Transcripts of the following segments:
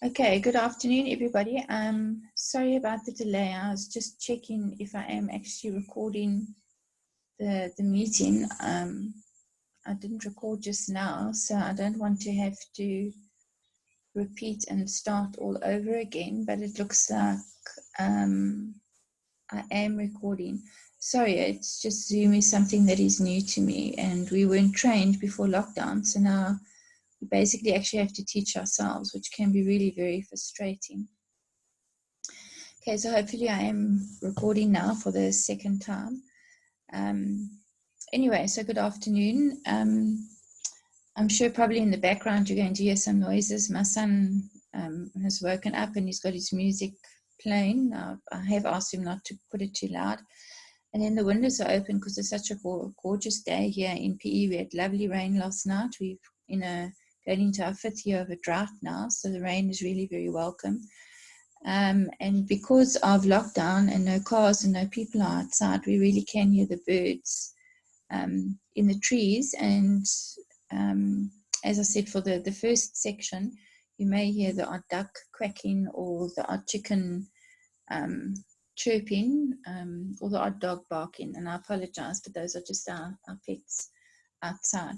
Okay, good afternoon, everybody. Sorry about the delay. I was just checking if I am actually recording the meeting. I didn't record just now, so I don't want to have to repeat and start all over again, but it looks like I am recording. Sorry, it's just Zoom is something that is new to me, and we weren't trained before lockdown, so now we basically actually have to teach ourselves, which can be really very frustrating. Okay, so hopefully I am recording now for the second time. Anyway, so good afternoon. I'm sure probably in the background you're going to hear some noises. My son has woken up and he's got his music playing. Now, I have asked him not to put it too loud. And then the windows are open because it's such a gorgeous day here in PE. We had lovely rain last night. We've going into our 5th year of a drought now, so the rain is really very welcome. And because of lockdown and no cars and no people outside, we really can hear the birds in the trees. And as I said, for the first section, you may hear the odd duck quacking or the odd chicken chirping or the odd dog barking. And I apologize, but those are just our pets outside.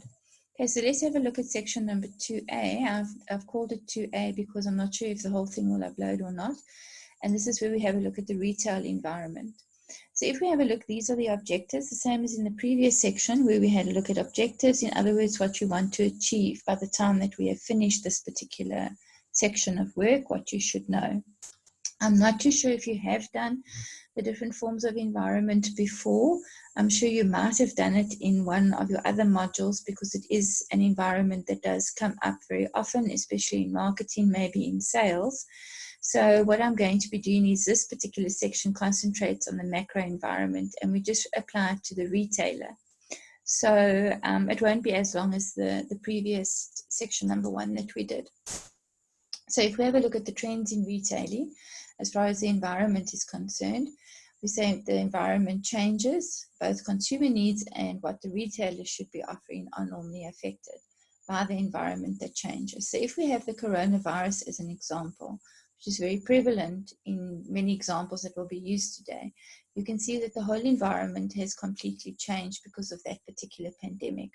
Okay, so let's have a look at section number 2A. I've called it 2A because I'm not sure if the whole thing will upload or not. And this is where we have a look at the retail environment. So if we have a look, these are the objectives, the same as in the previous section where we had a look at objectives. In other words, what you want to achieve by the time that we have finished this particular section of work, what you should know. I'm not too sure if you have done the different forms of environment before. I'm sure you might have done it in one of your other modules because it is an environment that does come up very often, especially in marketing, maybe in sales. So what I'm going to be doing is this particular section concentrates on the macro environment and we just apply it to the retailer. So it won't be as long as the previous section number 1 that we did. So if we have a look at the trends in retailing, as far as the environment is concerned, we say the environment changes, both consumer needs and what the retailer should be offering are normally affected by the environment that changes. So if we have the coronavirus as an example, which is very prevalent in many examples that will be used today, you can see that the whole environment has completely changed because of that particular pandemic.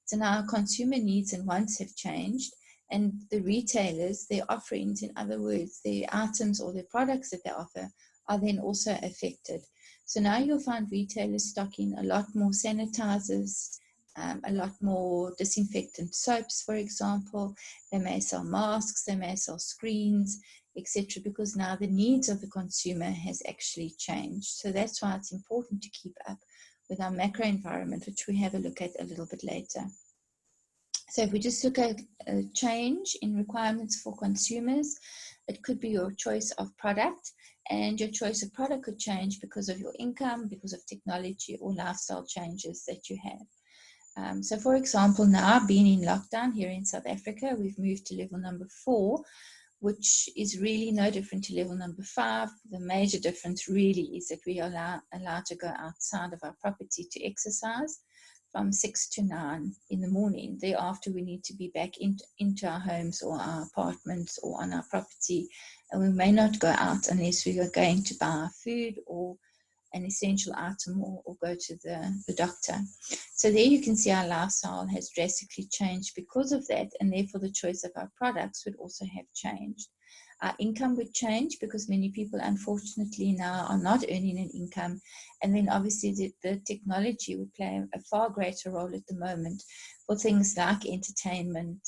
So now consumer needs and wants have changed, and the retailers, their offerings, in other words, their items or their products that they offer are then also affected. So now you'll find retailers stocking a lot more sanitizers, a lot more disinfectant soaps, for example. They may sell masks, they may sell screens, etc., because now the needs of the consumer has actually changed. So that's why it's important to keep up with our macro environment, which we have a look at a little bit later. So if we just look at a change in requirements for consumers, it could be your choice of product, and your choice of product could change because of your income, because of technology or lifestyle changes that you have. So for example, now being in lockdown here in South Africa, we've moved to level number 4, which is really no different to level number 5. The major difference really is that we are allowed to go outside of our property to exercise from 6 to 9 in the morning. Thereafter, we need to be back into our homes or our apartments or on our property, and we may not go out unless we are going to buy food or an essential item or go to the doctor. So there you can see our lifestyle has drastically changed because of that, and therefore the choice of our products would also have changed. Our income would change because many people unfortunately now are not earning an income, and then obviously the technology would play a far greater role at the moment for things like entertainment,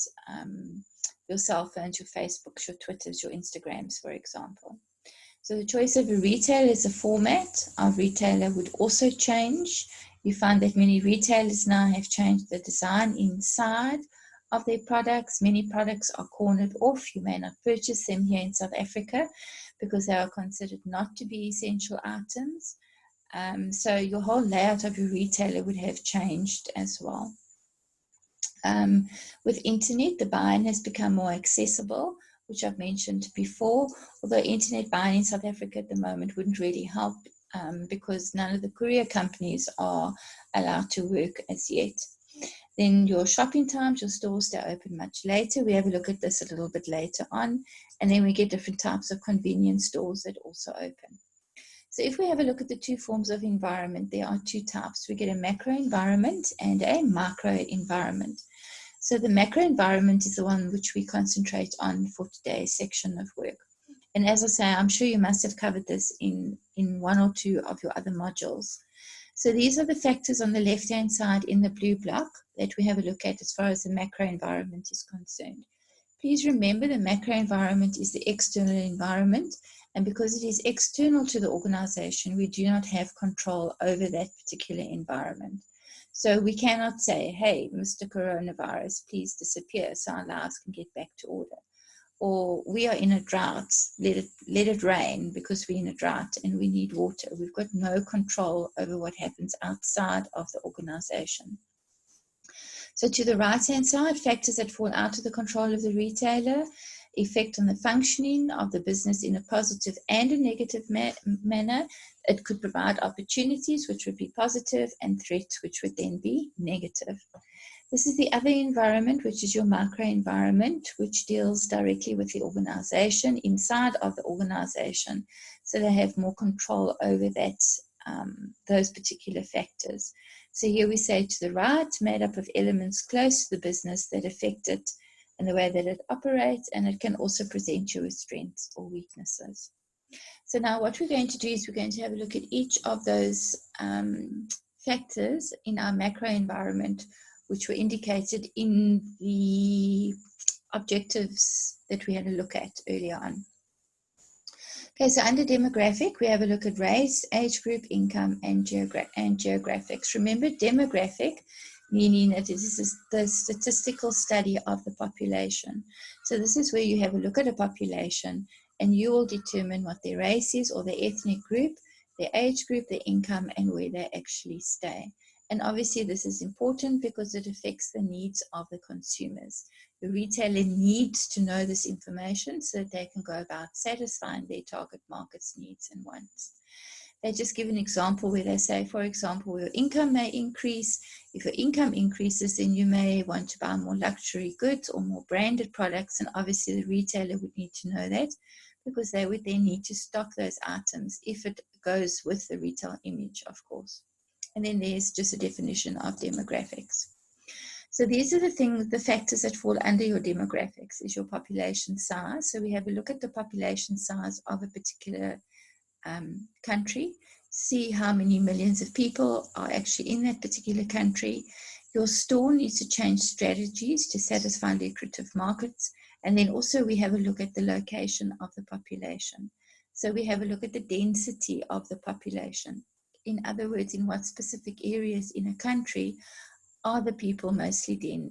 your cell phones, your Facebooks, your Twitters, your Instagrams, for example. So the choice of a retailer as a format of retailer would also change. You find that many retailers now have changed the design inside of their products. Many products are cornered off. You may not purchase them here in South Africa because they are considered not to be essential items. So your whole layout of your retailer would have changed as well. With internet, the buying has become more accessible, which I've mentioned before, although internet buying in South Africa at the moment wouldn't really help because none of the courier companies are allowed to work as yet. Then your shopping times, your stores stay open much later. We have a look at this a little bit later on. And then we get different types of convenience stores that also open. So if we have a look at the two forms of environment, there are two types. We get a macro environment and a micro environment. So the macro environment is the one which we concentrate on for today's section of work. And as I say, I'm sure you must have covered this in one or two of your other modules. So these are the factors on the left-hand side in the blue block that we have a look at as far as the macro environment is concerned. Please remember the macro environment is the external environment, and because it is external to the organization, we do not have control over that particular environment. So we cannot say, hey, Mr. Coronavirus, please disappear so our lives can get back to order. Or we are in a drought, let it rain because we're in a drought and we need water. We've got no control over what happens outside of the organization. So to the right-hand side, factors that fall out of the control of the retailer, effect on the functioning of the business in a positive and a negative manner. It could provide opportunities, which would be positive, and threats, which would then be negative. This is the other environment, which is your micro environment, which deals directly with the organization, inside of the organization. So they have more control over that, those particular factors. So here we say to the right, made up of elements close to the business that affect it and the way that it operates, and it can also present you with strengths or weaknesses. So now what we're going to do is we're going to have a look at each of those factors in our macro environment, which were indicated in the objectives that we had a look at earlier on. Okay, so under demographic, we have a look at race, age group, income, and geographics. Remember, demographic, meaning that it is the statistical study of the population. So this is where you have a look at a population and you will determine what their race is or their ethnic group, their age group, their income, and where they actually stay. And obviously this is important because it affects the needs of the consumers. The retailer needs to know this information so that they can go about satisfying their target market's needs and wants. They just give an example where they say, for example, your income may increase. If your income increases, then you may want to buy more luxury goods or more branded products. And obviously the retailer would need to know that because they would then need to stock those items if it goes with the retail image, of course. And then there's just a definition of demographics. So these are the factors that fall under your demographics is your population size. So we have a look at the population size of a particular country, see how many millions of people are actually in that particular country. Your store needs to change strategies to satisfy lucrative markets. And then also we have a look at the location of the population. So we have a look at the density of the population. In other words, in what specific areas in a country are the people mostly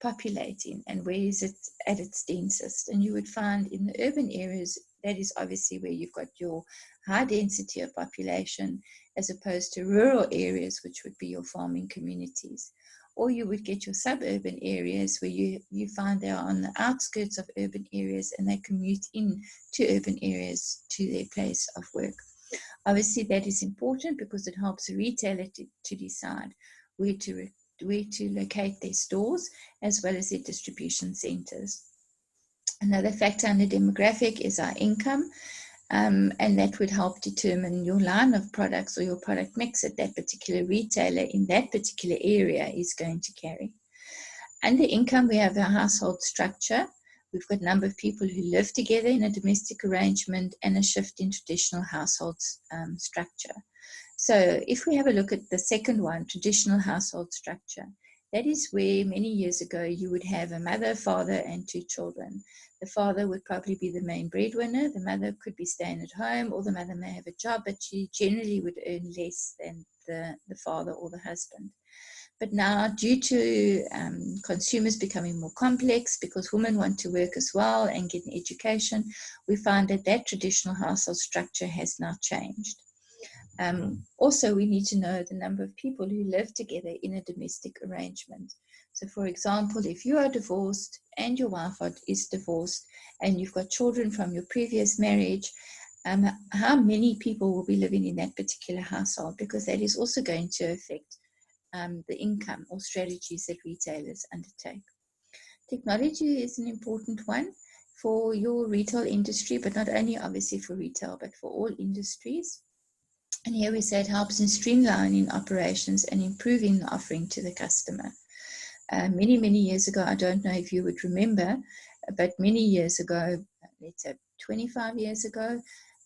populating, and where is it at its densest? And you would find in the urban areas, that is obviously where you've got your high density of population, as opposed to rural areas, which would be your farming communities. Or you would get your suburban areas where you find they are on the outskirts of urban areas and they commute in to urban areas to their place of work. Obviously, that is important because it helps the retailer to decide where to locate their stores as well as their distribution centers. Another factor under demographic is our income, and that would help determine your line of products or your product mix that that particular retailer in that particular area is going to carry. Under income, we have our household structure. We've got a number of people who live together in a domestic arrangement and a shift in traditional household structure. So if we have a look at the second one, traditional household structure, that is where many years ago you would have a mother, father, and two children. The father would probably be the main breadwinner. The mother could be staying at home, or the mother may have a job, but she generally would earn less than the father or the husband. But now, due to consumers becoming more complex, because women want to work as well and get an education, we find that that traditional household structure has now changed. Also, we need to know the number of people who live together in a domestic arrangement. So, for example, if you are divorced and your wife is divorced and you've got children from your previous marriage, how many people will be living in that particular household? Because that is also going to affect the income or strategies that retailers undertake. Technology is an important one for your retail industry, but not only obviously for retail, but for all industries. And here we say it helps in streamlining operations and improving the offering to the customer. Many, many years ago, I don't know if you would remember, but many years ago, let's say 25 years ago,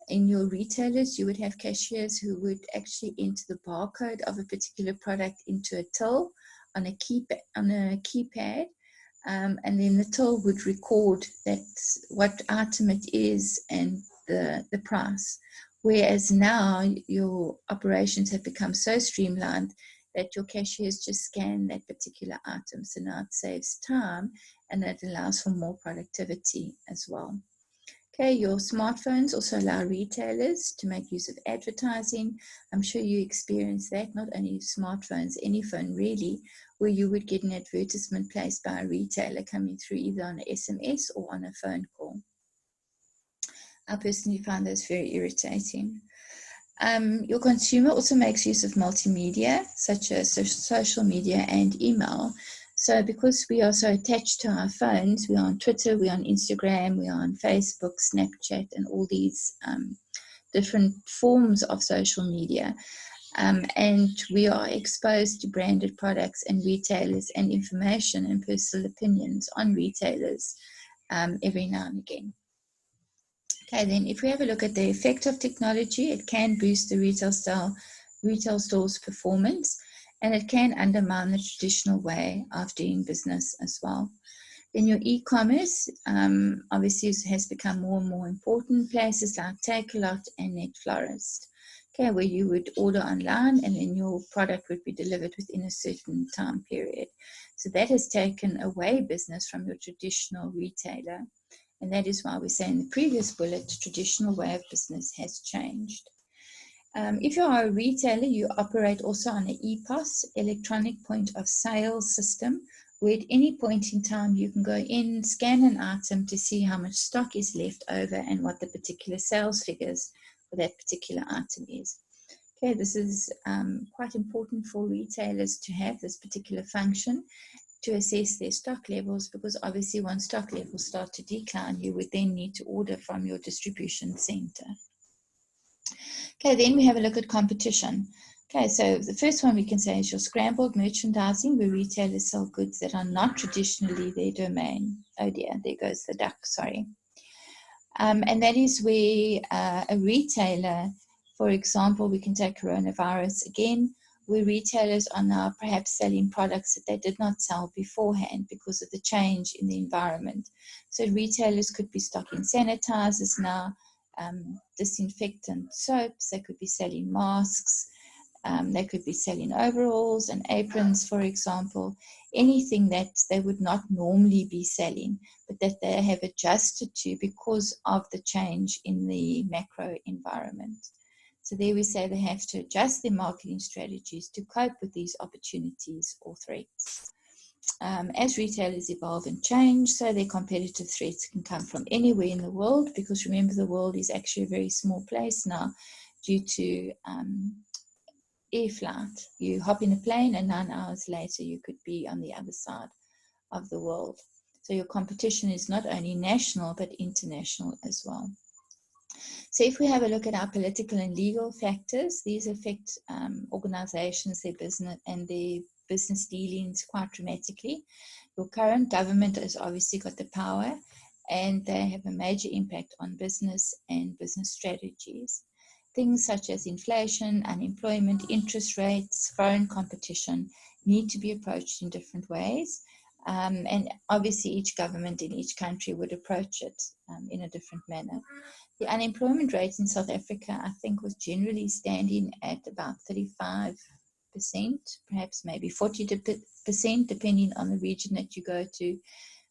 in your retailers, you would have cashiers who would actually enter the barcode of a particular product into a till on a keypad, and then the till would record that what item it is and the price. Whereas now your operations have become so streamlined that your cashiers just scan that particular item. So now it saves time and it allows for more productivity as well. Okay, your smartphones also allow retailers to make use of advertising. I'm sure you experience that, not only smartphones, any phone really, where you would get an advertisement placed by a retailer coming through either on an SMS or on a phone call. I personally find those very irritating. Your consumer also makes use of multimedia, such as social media and email. So because we are so attached to our phones, we're on Twitter, we're on Instagram, we're on Facebook, Snapchat, and all these different forms of social media. And we are exposed to branded products and retailers and information and personal opinions on retailers every now and again. Okay, then if we have a look at the effect of technology, it can boost the retail store's performance, and it can undermine the traditional way of doing business as well. Then your e-commerce obviously has become more and more important. Places like Takealot and Netflorist, okay, where you would order online and then your product would be delivered within a certain time period. So that has taken away business from your traditional retailer. And that is why we say in the previous bullet, the traditional way of business has changed. If you are a retailer, you operate also on an EPOS, electronic point of sale system, where at any point in time you can go in, scan an item to see how much stock is left over and what the particular sales figures for that particular item is. Okay, this is quite important for retailers to have this particular function to assess their stock levels, because obviously once stock levels start to decline, you would then need to order from your distribution center. Okay, then we have a look at competition. Okay, so the first one we can say is your scrambled merchandising, where retailers sell goods that are not traditionally their domain. Oh dear, there goes the duck, sorry. And that is where a retailer, for example, we can take coronavirus again, where retailers are now perhaps selling products that they did not sell beforehand because of the change in the environment. So retailers could be stocking sanitizers now, disinfectant soaps, they could be selling masks, they could be selling overalls and aprons, for example, anything that they would not normally be selling, but that they have adjusted to because of the change in the macro environment. So there we say they have to adjust their marketing strategies to cope with these opportunities or threats. As retailers evolve and change, so their competitive threats can come from anywhere in the world, because remember, the world is actually a very small place now due to air flight. You hop in a plane and 9 hours later you could be on the other side of the world. So your competition is not only national but international as well. So if we have a look at our political and legal factors, these affect organizations, their business and their business dealings quite dramatically. Your current government has obviously got the power, and they have a major impact on business and business strategies. Things such as inflation, unemployment, interest rates, foreign competition need to be approached in different ways. And obviously each government in each country would approach it in a different manner. The unemployment rate in South Africa, I think, was generally standing at about 35%, perhaps maybe 40%, depending on the region that you go to.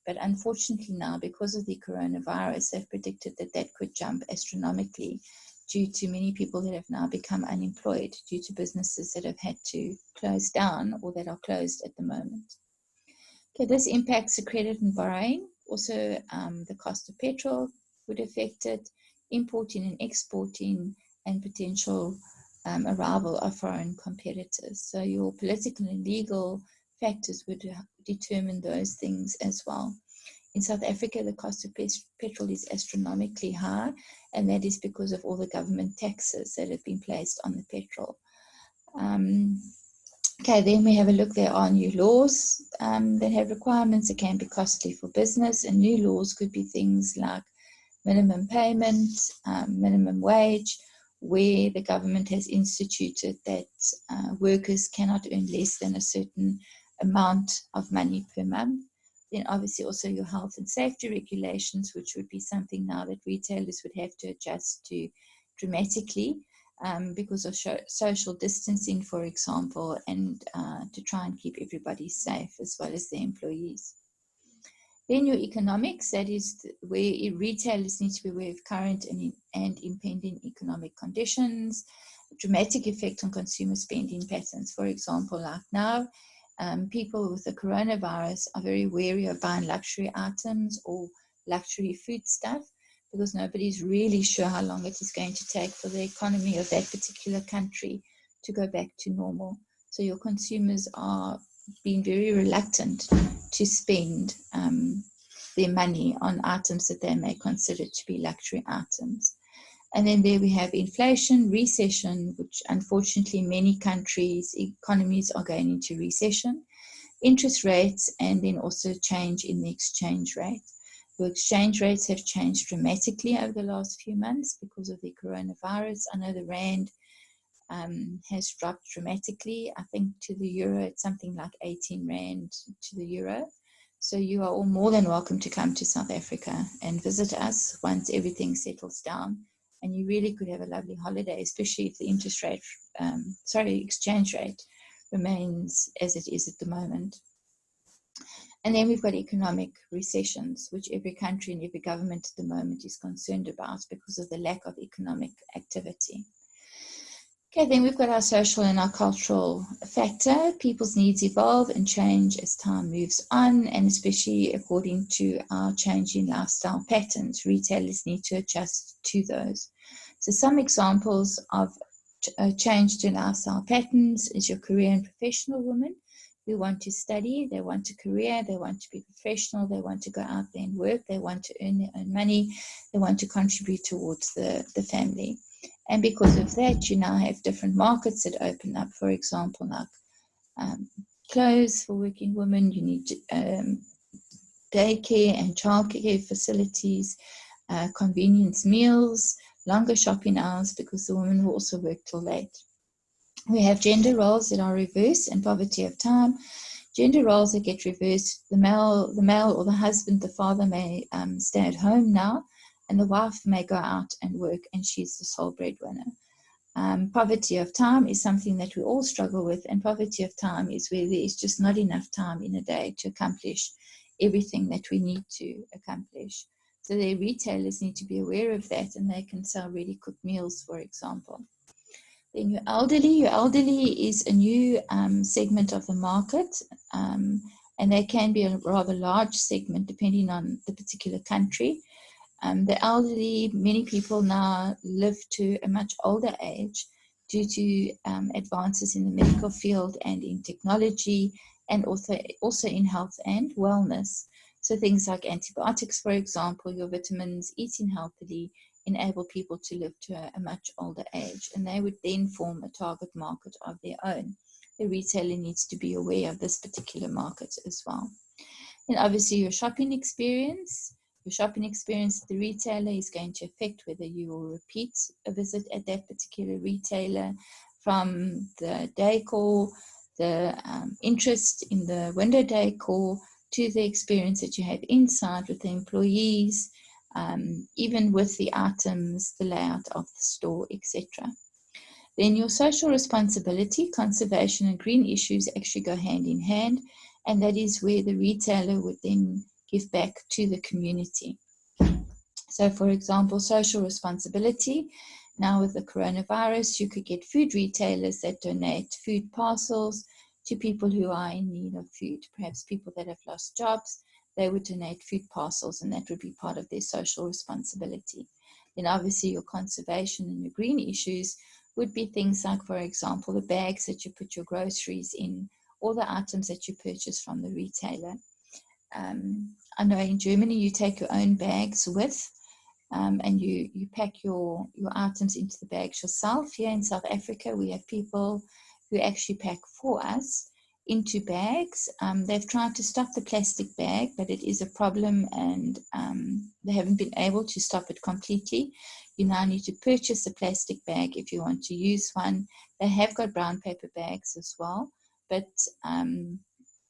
But unfortunately now, because of the coronavirus, they've predicted that that could jump astronomically due to many people that have now become unemployed due to businesses that have had to close down or that are closed at the moment. Okay, this impacts the credit and borrowing. Also, the cost of petrol would affect it, importing and exporting, and potential arrival of foreign competitors. So your political and legal factors would determine those things as well. In South Africa, the cost of petrol is astronomically high, and that is because of all the government taxes that have been placed on the petrol. Okay, then we have a look. There are new laws that have requirements. It can be costly for business, and new laws could be things like minimum payment, minimum wage, where the government has instituted that workers cannot earn less than a certain amount of money per month. Then obviously also your health and safety regulations, which would be something now that retailers would have to adjust to dramatically because of social distancing, for example, and to try and keep everybody safe as well as the employees. Then your economics, that is where retailers need to be aware of current and impending economic conditions, dramatic effect on consumer spending patterns. For example, like now, people with the coronavirus are very wary of buying luxury items or luxury food stuff because nobody's really sure how long it is going to take for the economy of that particular country to go back to normal. So your consumers are being very reluctant to spend their money on items that they may consider to be luxury items. And then there we have inflation, recession, which unfortunately many countries' economies are going into recession, interest rates, and then also change in the exchange rate. The exchange rates have changed dramatically over the last few months because of the coronavirus. I know the rand has dropped dramatically. I think to the euro, it's something like 18 rand to the euro. So you are all more than welcome to come to South Africa and visit us once everything settles down. And you really could have a lovely holiday, especially if the exchange rate remains as it is at the moment. And then we've got economic recessions, which every country and every government at the moment is concerned about because of the lack of economic activity. Okay, then we've got our social and our cultural factor. People's needs evolve and change as time moves on, and especially according to our changing lifestyle patterns, retailers need to adjust to those. So some examples of change to lifestyle patterns is your career and professional women who want to study, they want a career, they want to be professional, they want to go out there and work, they want to earn their own money, they want to contribute towards the family. And because of that, you now have different markets that open up. For example, like clothes for working women, you need daycare and childcare facilities, convenience meals, longer shopping hours because the women will also work till late. We have gender roles that are reversed and poverty of time. Gender roles that get reversed, the male or the husband, the father may stay at home now, and the wife may go out and work, and she's the sole breadwinner. Poverty of time is something that we all struggle with, and poverty of time is where there is just not enough time in a day to accomplish everything that we need to accomplish. So the retailers need to be aware of that, and they can sell ready-cooked meals, for example. Then your elderly is a new segment of the market, and they can be a rather large segment depending on the particular country. The elderly, many people now live to a much older age due to advances in the medical field and in technology, and also in health and wellness. So things like antibiotics, for example, your vitamins, eating healthily, enable people to live to a much older age, and they would then form a target market of their own. The retailer needs to be aware of this particular market as well. And obviously your shopping experience. Your shopping experience at the retailer is going to affect whether you will repeat a visit at that particular retailer, from the decor, the interest in the window decor, to the experience that you have inside with the employees, even with the items, the layout of the store, etc. Then your social responsibility, conservation and green issues actually go hand in hand, and that is where the retailer would then give back to the community. So for example, social responsibility. Now with the coronavirus, you could get food retailers that donate food parcels to people who are in need of food. Perhaps people that have lost jobs, they would donate food parcels, and that would be part of their social responsibility. Then obviously your conservation and your green issues would be things like, for example, the bags that you put your groceries in, or the items that you purchase from the retailer. I know in Germany you take your own bags with, and you pack your items into the bags yourself. Here in South Africa, we have people who actually pack for us into bags. They've tried to stop the plastic bag, but it is a problem, and they haven't been able to stop it completely. You now need to purchase a plastic bag if you want to use one. They have got brown paper bags as well, but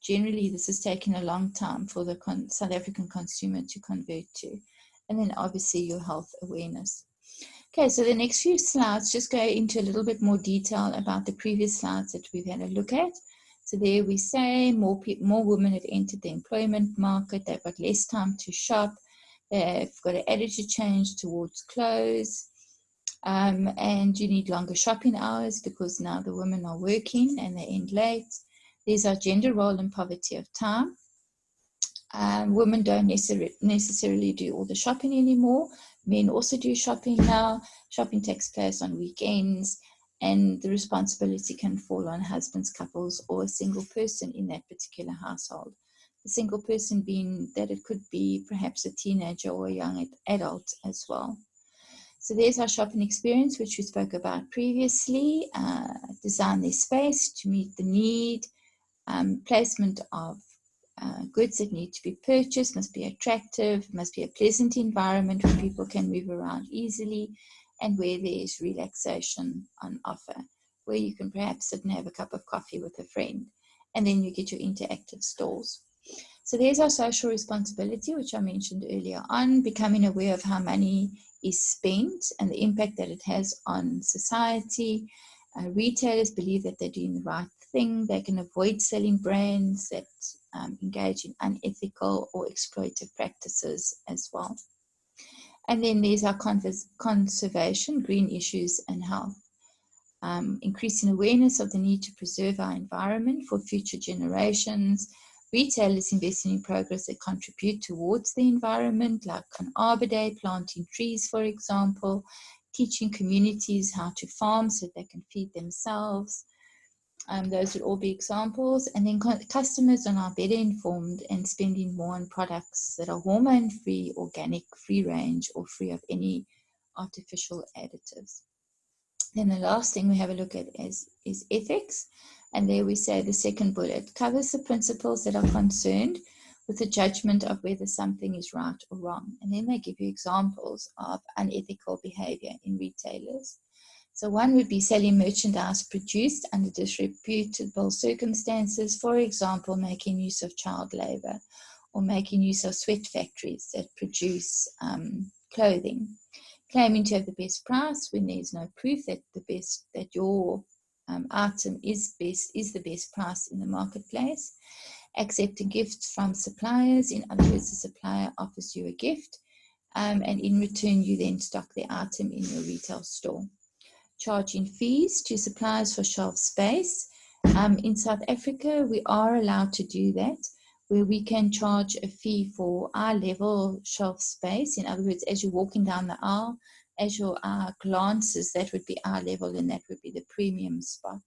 generally this has taken a long time for the South African consumer to convert to. And then obviously your health awareness. Okay, so the next few slides just go into a little bit more detail about the previous slides that we've had a look at. So there we say more women have entered the employment market. They've got less time to shop. They've got an attitude change towards clothes. And you need longer shopping hours because now the women are working and they end late. There's our gender role and poverty of time. Women don't necessarily do all the shopping anymore. Men also do shopping now. Shopping takes place on weekends, and the responsibility can fall on husbands, couples, or a single person in that particular household. The single person being that it could be perhaps a teenager or a young adult as well. So there's our shopping experience, which we spoke about previously. Design their space to meet the need. Placement of goods that need to be purchased must be attractive, must be a pleasant environment where people can move around easily, and where there is relaxation on offer, where you can perhaps sit and have a cup of coffee with a friend, and then you get your interactive stores. So there's our social responsibility, which I mentioned earlier on, becoming aware of how money is spent and the impact that it has on society. Retailers believe that they're doing the right thing. They can avoid selling brands that engage in unethical or exploitative practices as well. And then there's our conservation, green issues, and health. Increasing awareness of the need to preserve our environment for future generations. Retailers investing in programs that contribute towards the environment, like an Arbor Day, planting trees, for example, teaching communities how to farm so that they can feed themselves. Those would all be examples. And then customers are now better informed and spending more on products that are hormone-free, organic, free range, or free of any artificial additives. Then the last thing we have a look at is ethics. And there we say the second bullet covers the principles that are concerned with the judgment of whether something is right or wrong. And then they give you examples of unethical behavior in retailers. So one would be selling merchandise produced under disreputable circumstances, for example, making use of child labor or making use of sweat factories that produce clothing. Claiming to have the best price when there's no proof that your item is the best price in the marketplace. Accepting gifts from suppliers, in other words, the supplier offers you a gift, and in return you then stock the item in your retail store. Charging fees to suppliers for shelf space. In South Africa, we are allowed to do that, where we can charge a fee for eye level shelf space. In other words, as you're walking down the aisle, as your eye glances, that would be eye level, and that would be the premium spot.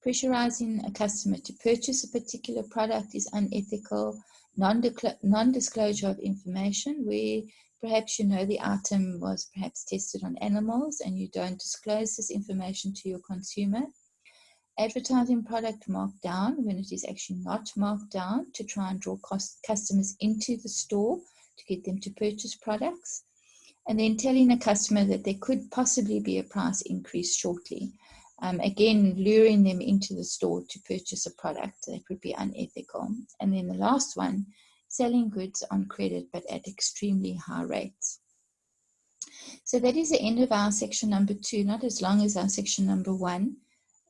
Pressurizing a customer to purchase a particular product is unethical. Non-disclosure of information, where perhaps you know the item was perhaps tested on animals and you don't disclose this information to your consumer. Advertising product marked down when it is actually not marked down to try and draw customers into the store to get them to purchase products. And then telling a customer that there could possibly be a price increase shortly. Again, luring them into the store to purchase a product that would be unethical. And then the last one, selling goods on credit but at extremely high rates. So that is the end of our section number 2, not as long as our section number 1.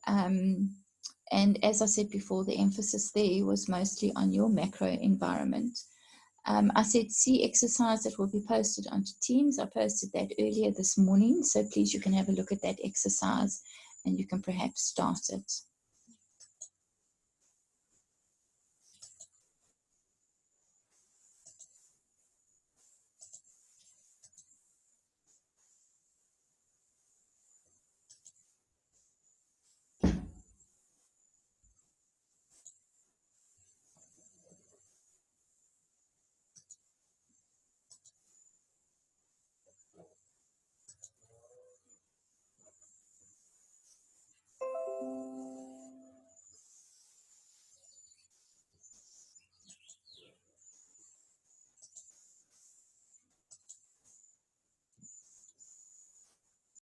And as I said before, the emphasis there was mostly on your macro environment. I said see exercise that will be posted onto Teams. I posted that earlier this morning, so please you can have a look at that exercise and you can perhaps start it.